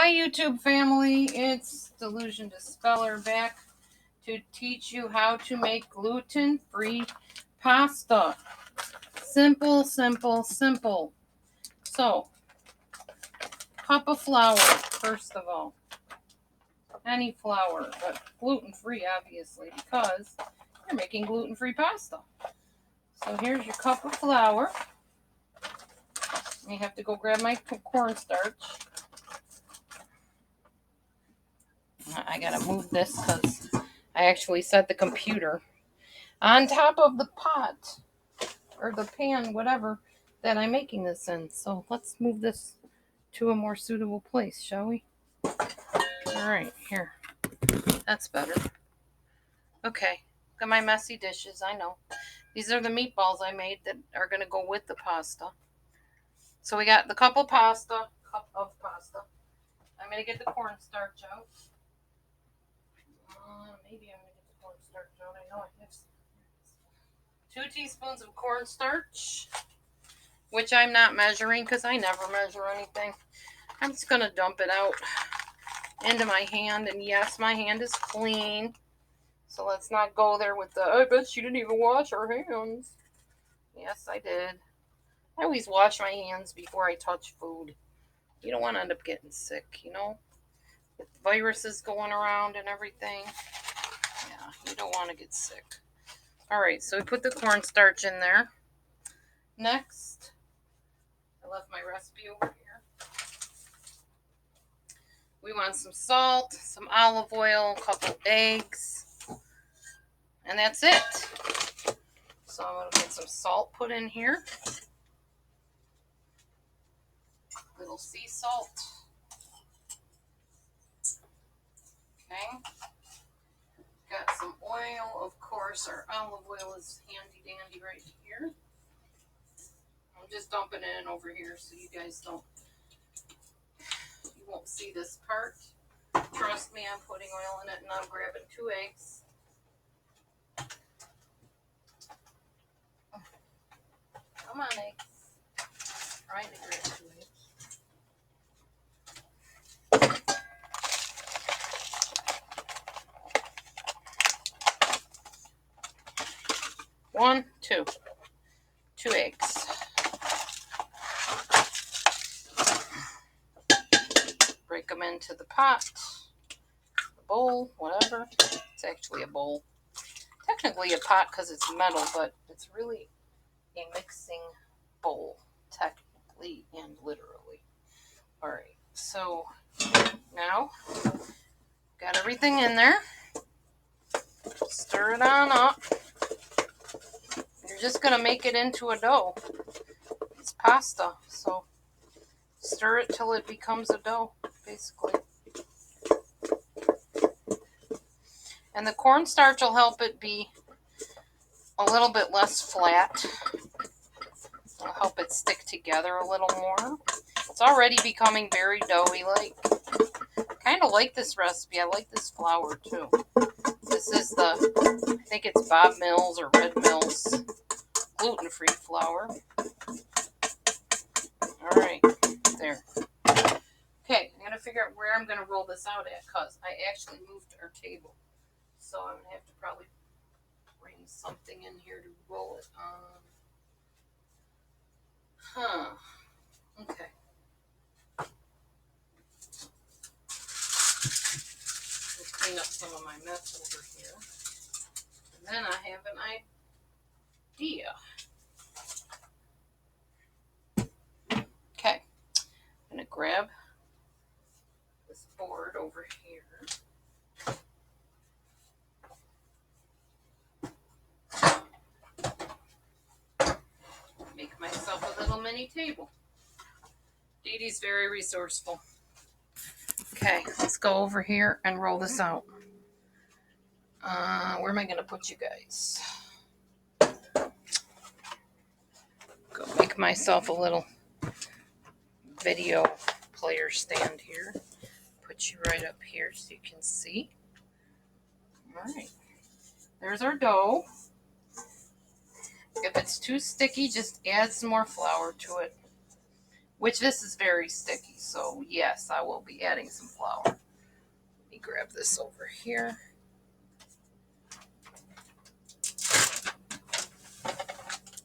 Hi YouTube family, it's Delusion Dispeller back to teach you how to make gluten-free pasta. Simple, simple, simple. So, cup of flour, first of all. Any flour, but gluten-free obviously, because you're making gluten-free pasta. So here's your cup of flour. I have to go grab my cornstarch. I gotta move this because I actually set the computer on top of the pot or the pan, whatever, that I'm making this in. So let's move this to a more suitable place, shall we? All right, here. That's better. Okay, got my messy dishes, I know. These are the meatballs I made that are going to go with the pasta. So we got the cup of pasta. I'm going to get the cornstarch out. Maybe I'm going to get the cornstarch out. I know I have 2 teaspoons of cornstarch, which I'm not measuring because I never measure anything. I'm just going to dump it out into my hand. And yes, my hand is clean. So let's not go there with the, I bet she didn't even wash her hands. Yes, I did. I always wash my hands before I touch food. You don't want to end up getting sick, you know? With viruses going around and everything. Yeah, you don't want to get sick. Alright, so we put the cornstarch in there. Next, I left my recipe over here. We want some salt, some olive oil, a couple eggs, and that's it. So I'm going to get some salt put in here. Little sea salt. Okay. Got some oil, of course. Our olive oil is handy dandy right here. I'm just dumping it in over here so you guys you won't see this part. Trust me, I'm putting oil in it, and I'm grabbing 2 eggs. Come on, eggs. Trying to grab 2 eggs. One, two. 2 eggs. Break them into the pot, the bowl, whatever. It's actually a bowl. Technically a pot because it's metal, but it's really a mixing bowl, technically and literally. Alright, so now got everything in there. Stir it on up. You're just going to make it into a dough. It's pasta, so stir it till it becomes a dough, basically. And the cornstarch will help it be a little bit less flat. It'll help it stick together a little more. It's already becoming very doughy-like. Kind of like this recipe. I like this flour, too. This is I think it's Bob Mills or Red Mills gluten-free flour. Alright, there. Okay, I'm going to figure out where I'm going to roll this out at, because I actually moved our table. So I'm going to have to probably bring something in here to roll it on. Okay. Let's clean up some of my mess over here. And then I have an idea. Okay. I'm going to grab this board over here. Make myself a little mini table. Dee Dee's very resourceful. Okay, let's go over here and roll this out. Where am I going to put you guys? Go make myself a little video player stand here. Put you right up here so you can see. Alright. There's our dough. If it's too sticky, just add some more flour to it. which this is very sticky. So yes, I will be adding some flour. Let me grab this over here.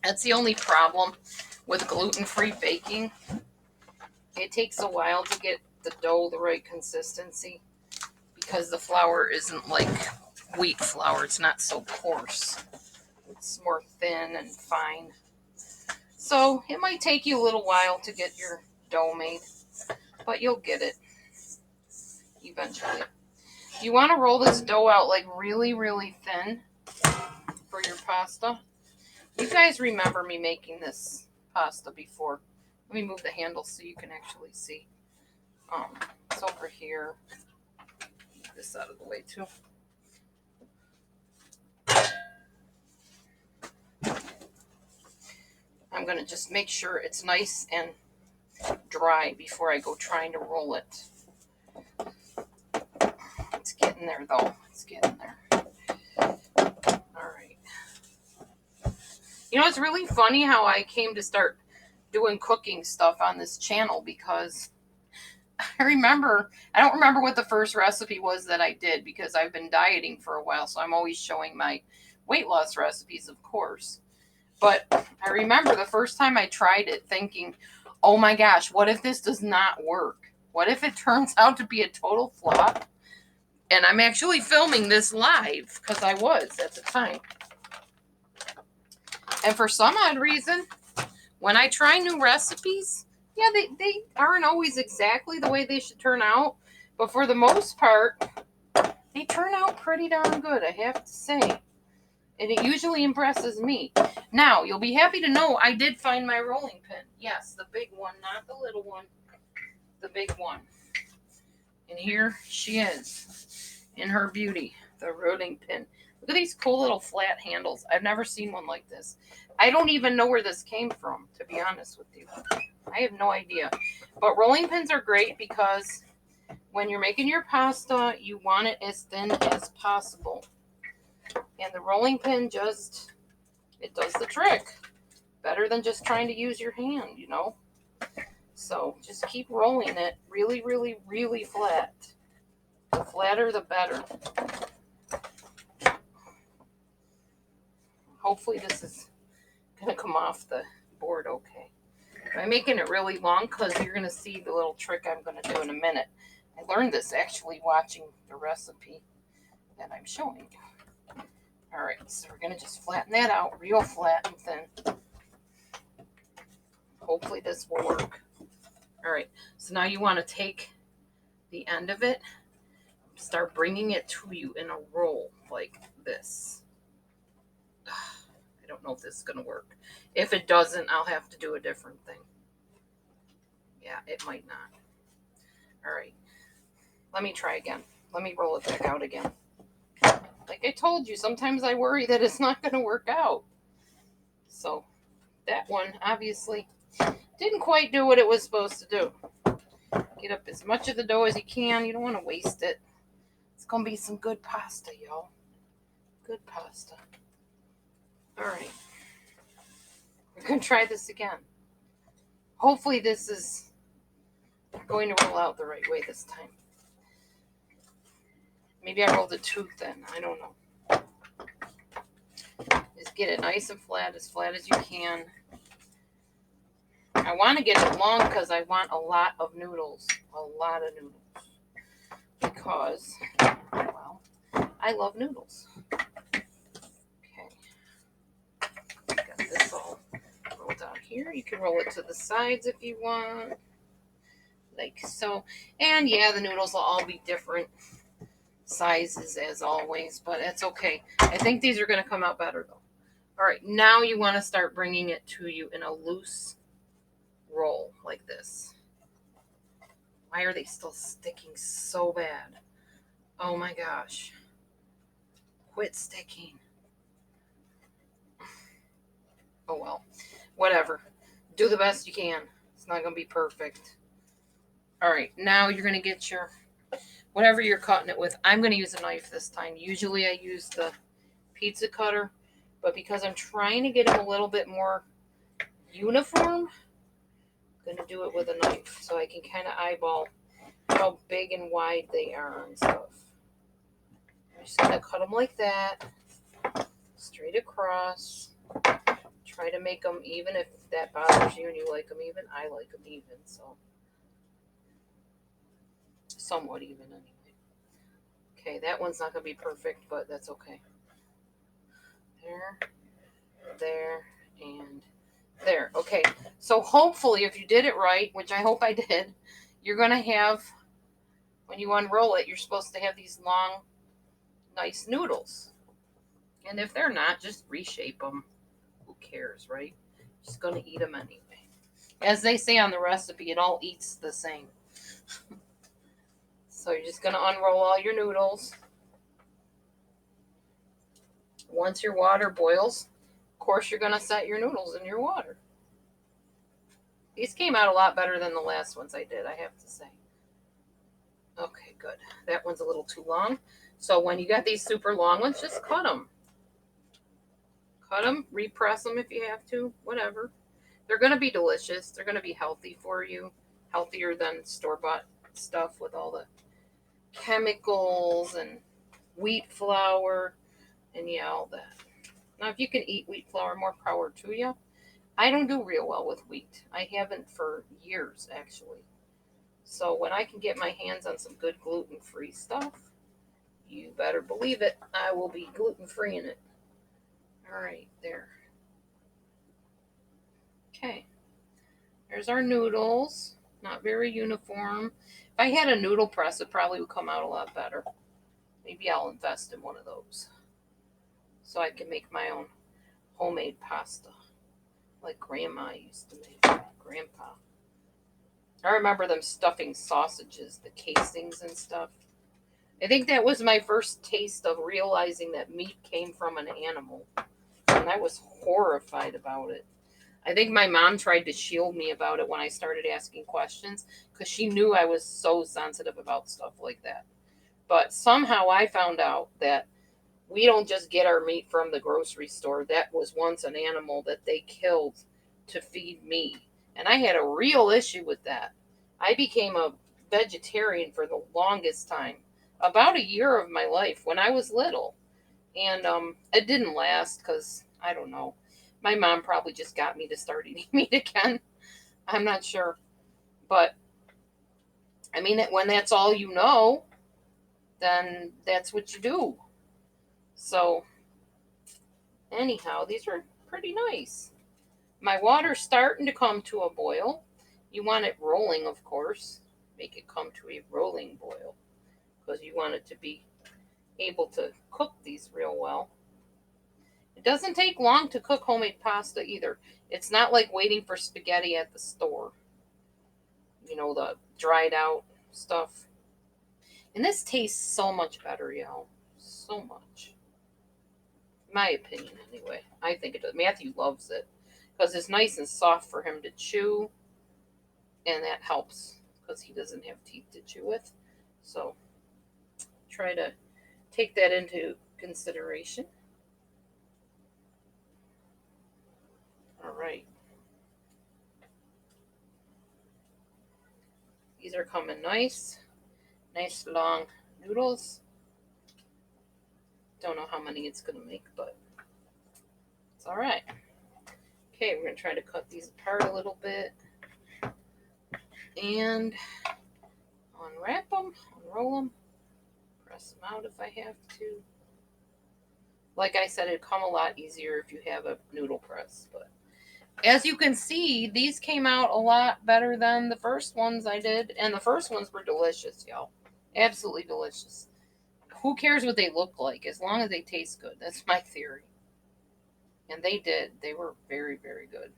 That's the only problem with gluten-free baking. It takes a while to get the dough the right consistency because the flour isn't like wheat flour. It's not so coarse. It's more thin and fine. So it might take you a little while to get your dough made, but you'll get it eventually. You want to roll this dough out like really, really thin for your pasta. You guys remember me making this pasta before. Let me move the handle so you can actually see. It's over here. Get this out of the way too. I'm going to just make sure it's nice and dry before I go trying to roll it. It's getting there though. It's getting there. All right. You know, it's really funny how I came to start doing cooking stuff on this channel because I don't remember what the first recipe was that I did because I've been dieting for a while, so I'm always showing my weight loss recipes, of course. But I remember the first time I tried it thinking, oh my gosh, what if this does not work? What if it turns out to be a total flop? And I'm actually filming this live because I was at the time. And for some odd reason, when I try new recipes, yeah, they aren't always exactly the way they should turn out. But for the most part, they turn out pretty darn good, I have to say. And it usually impresses me. Now, you'll be happy to know I did find my rolling pin. Yes, the big one, not the little one. The big one. And here she is in her beauty, the rolling pin. Look at these cool little flat handles. I've never seen one like this. I don't even know where this came from, to be honest with you. I have no idea. But rolling pins are great because when you're making your pasta, you want it as thin as possible. And the rolling pin it does the trick. Better than just trying to use your hand, you know. So just keep rolling it really, really, really flat. The flatter, the better. Hopefully this is going to come off the board okay. I'm making it really long because you're going to see the little trick I'm going to do in a minute. I learned this actually watching the recipe that I'm showing you. All right, so we're going to just flatten that out real flat and thin. Hopefully this will work. All right, so now you want to take the end of it, start bringing it to you in a roll like this. I don't know if this is going to work. If it doesn't, I'll have to do a different thing. Yeah, it might not. All right, let me try again. Let me roll it back out again. Like I told you, sometimes I worry that it's not going to work out. So that one obviously didn't quite do what it was supposed to do. Get up as much of the dough as you can. You don't want to waste it. It's going to be some good pasta, y'all. Good pasta. All right. We're going to try this again. Hopefully this is going to roll out the right way this time. Maybe I rolled it too thin. I don't know. Just get it nice and flat as you can. I want to get it long because I want a lot of noodles. A lot of noodles. Because, well, I love noodles. Okay. Got this all rolled out here. You can roll it to the sides if you want. Like so. And yeah, the noodles will all be different sizes as always, but it's okay. I think these are going to come out better though. All right, now you want to start bringing it to you in a loose roll like this. Why are they still sticking so bad? Oh my gosh. Quit sticking. Oh well. Whatever. Do the best you can. It's not going to be perfect. All right, now you're going to get your whatever you're cutting it with. I'm going to use a knife this time. Usually I use the pizza cutter, but because I'm trying to get them a little bit more uniform, I'm I'm going to do it with a knife so I can kind of eyeball how big and wide they are and stuff. I'm just going to cut them like that, straight across. Try to make them even. If that bothers you and you like them even, I like them even, so somewhat even anyway. Okay, that one's not going to be perfect, but that's okay. There, and there. Okay, so hopefully if you did it right, which I hope I did, you're going to have, when you unroll it, you're supposed to have these long, nice noodles. And if they're not, just reshape them. Who cares, right? Just going to eat them anyway. As they say on the recipe, it all eats the same. So you're just going to unroll all your noodles. Once your water boils, of course you're going to set your noodles in your water. These came out a lot better than the last ones I did, I have to say. Okay, good. That one's a little too long. So when you got these super long ones, just cut them. Cut them, repress them if you have to, whatever. They're going to be delicious. They're going to be healthy for you. Healthier than store-bought stuff with all the chemicals and wheat flour and yeah, all that. Now, if you can eat wheat flour, more power to you. I don't do real well with wheat. I haven't for years, actually. So when I can get my hands on some good gluten-free stuff, you better believe it, I will be gluten-free in it. All right, there. Okay. There's our noodles. Not very uniform. If I had a noodle press, it probably would come out a lot better. Maybe I'll invest in one of those so I can make my own homemade pasta like Grandma used to make, Grandpa. I remember them stuffing sausages, the casings and stuff. I think that was my first taste of realizing that meat came from an animal, and I was horrified about it. I think my mom tried to shield me about it when I started asking questions because she knew I was so sensitive about stuff like that. But somehow I found out that we don't just get our meat from the grocery store. That was once an animal that they killed to feed me. And I had a real issue with that. I became a vegetarian for the longest time, about a year of my life when I was little. And it didn't last because, I don't know, my mom probably just got me to start eating meat again. I'm not sure. But, I mean, when that's all you know, then that's what you do. So, anyhow, these are pretty nice. My water's starting to come to a boil. You want it rolling, of course. Make it come to a rolling boil because you want it to be able to cook these real well. It doesn't take long to cook homemade pasta either. It's not like waiting for spaghetti at the store. You know, the dried out stuff. And this tastes so much better, y'all. So much. My opinion, anyway. I think it does. Matthew loves it because it's nice and soft for him to chew, and that helps because he doesn't have teeth to chew with. So try to take that into consideration. All right. These are coming nice. Nice long noodles. Don't know how many it's going to make, but it's all right. Okay, we're going to try to cut these apart a little bit. And unwrap them, unroll them, press them out if I have to. Like I said, it'd come a lot easier if you have a noodle press. But as you can see, these came out a lot better than the first ones I did. And the first ones were delicious, y'all. Absolutely delicious. Who cares what they look like as long as they taste good? That's my theory. And they did. They were very, very good.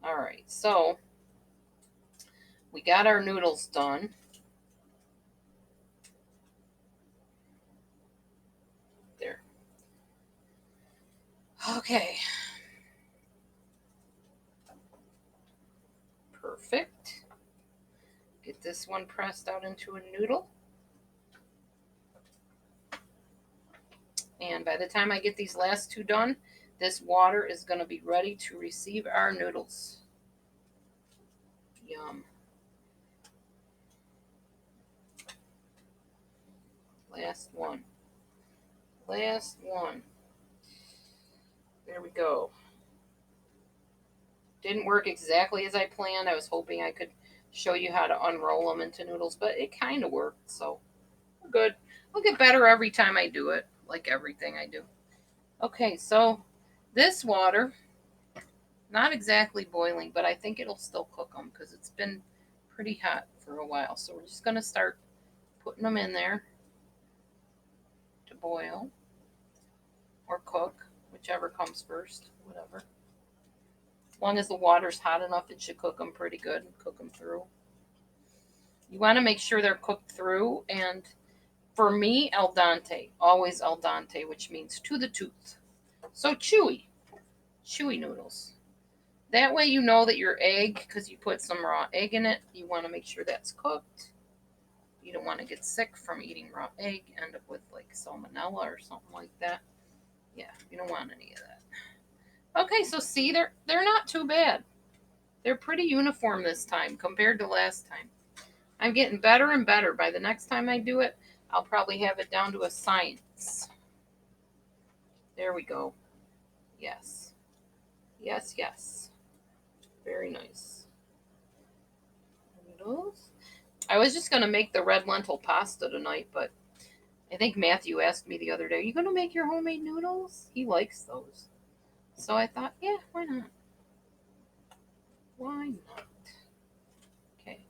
All right, so we got our noodles done. There. Okay. Perfect. Get this one pressed out into a noodle. And by the time I get these last two done, this water is going to be ready to receive our noodles. Yum. Last one. Last one. There we go. Didn't work exactly as I planned. I was hoping I could show you how to unroll them into noodles, but it kind of worked, so we're good. I'll get better every time I do it, like everything I do. Okay, so this water, not exactly boiling, but I think it'll still cook them because it's been pretty hot for a while. So we're just going to start putting them in there to boil or cook, whichever comes first, whatever. As long as the water's hot enough, it should cook them pretty good and cook them through. You want to make sure they're cooked through, and for me, al dente, always al dente, which means to the tooth. So chewy noodles. That way you know that your egg, because you put some raw egg in it, you want to make sure that's cooked. You don't want to get sick from eating raw egg, end up with like salmonella or something like that. Yeah, you don't want any of that. Okay, so see, they're not too bad. They're pretty uniform this time compared to last time. I'm getting better and better. By the next time I do it, I'll probably have it down to a science. There we go. Yes. Yes, yes. Very nice. Noodles. I was just going to make the red lentil pasta tonight, but I think Matthew asked me the other day, are you going to make your homemade noodles? He likes those. So I thought, yeah, why not? Why not? Okay.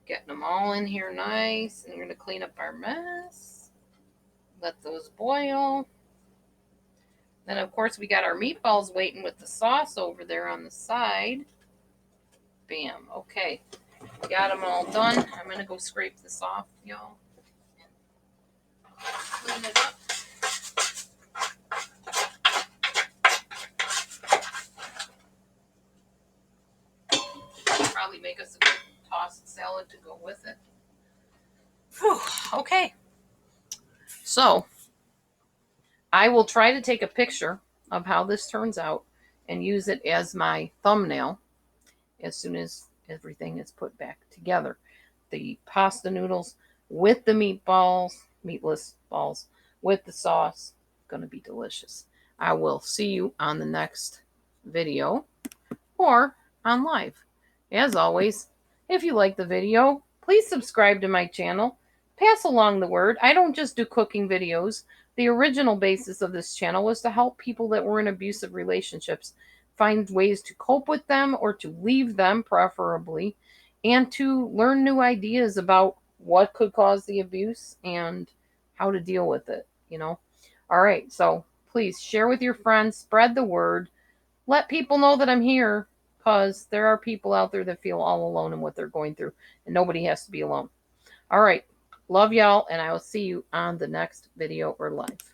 Getting them all in here nice. And we're going to clean up our mess. Let those boil. Then, of course, we got our meatballs waiting with the sauce over there on the side. Bam. Okay. Got them all done. I'm going to go scrape this off, y'all. Clean it up. Probably make us a good tossed salad to go with it. Whew. Okay. So, I will try to take a picture of how this turns out and use it as my thumbnail as soon as everything is put back together. The pasta noodles with the meatballs, meatless balls, with the sauce, going to be delicious. I will see you on the next video or on live. As always, if you like the video, please subscribe to my channel. Pass along the word. I don't just do cooking videos. The original basis of this channel was to help people that were in abusive relationships find ways to cope with them or to leave them, preferably, and to learn new ideas about what could cause the abuse and how to deal with it, All right, so please share with your friends, spread the word, let people know that I'm here, because there are people out there that feel all alone in what they're going through, and nobody has to be alone. All right, love y'all, and I will see you on the next video or live.